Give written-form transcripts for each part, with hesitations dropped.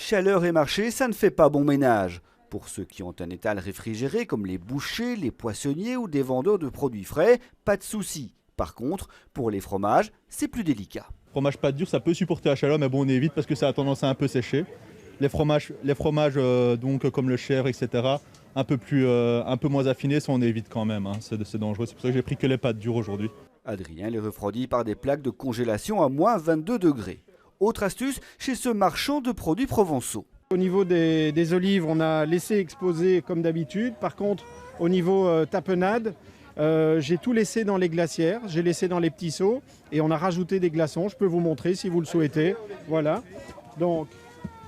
Chaleur et marché, ça ne fait pas bon ménage. Pour ceux qui ont un étal réfrigéré comme les bouchers, les poissonniers ou des vendeurs de produits frais, pas de souci. Par contre, pour les fromages, c'est plus délicat. Fromage pâte dure, ça peut supporter la chaleur, mais bon, on évite parce que ça a tendance à un peu sécher. Les fromages donc comme le chèvre, etc., un peu moins affinés, ça on évite quand même. Hein. C'est dangereux. C'est pour ça que j'ai pris que les pâtes dures aujourd'hui. Adrien les refroidit par des plaques de congélation à moins 22 degrés. Autre astuce chez ce marchand de produits provençaux. Au niveau des olives, on a laissé exposer comme d'habitude. Par contre, au niveau tapenade, j'ai tout laissé dans les glacières, j'ai laissé dans les petits seaux et on a rajouté des glaçons. Je peux vous montrer si vous le souhaitez. Voilà. Donc,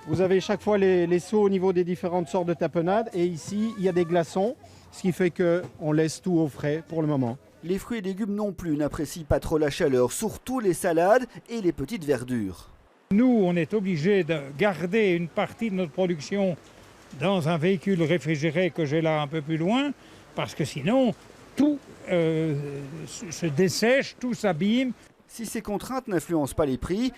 vous avez chaque fois les seaux au niveau des différentes sortes de tapenade et ici, il y a des glaçons, ce qui fait qu'on laisse tout au frais pour le moment. Les fruits et légumes non plus n'apprécient pas trop la chaleur, surtout les salades et les petites verdures. Nous, on est obligé de garder une partie de notre production dans un véhicule réfrigéré que j'ai là un peu plus loin, parce que sinon, tout se dessèche, tout s'abîme. Si ces contraintes n'influencent pas les prix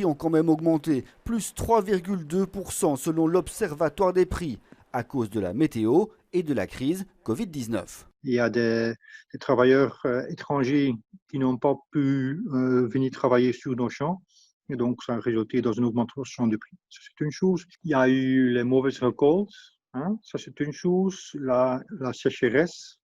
ont quand même augmenté, plus 3,2% selon l'Observatoire des prix, à cause de la météo et de la crise Covid-19. Il y a des travailleurs étrangers qui n'ont pas pu venir travailler sur nos champs. Et donc, ça a résulté dans une augmentation de prix. Ça, c'est une chose. Il y a eu les mauvaises récoltes. Hein, ça, c'est une chose. La sécheresse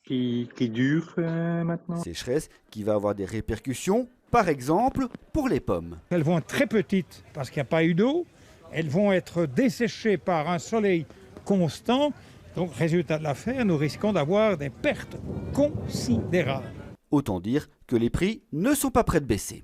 qui dure maintenant. Sécheresse qui va avoir des répercussions, par exemple, pour les pommes. Elles vont être très petites parce qu'il n'y a pas eu d'eau. Elles vont être desséchées par un soleil constant. Donc, résultat de l'affaire, nous risquons d'avoir des pertes considérables. Autant dire que les prix ne sont pas prêts de baisser.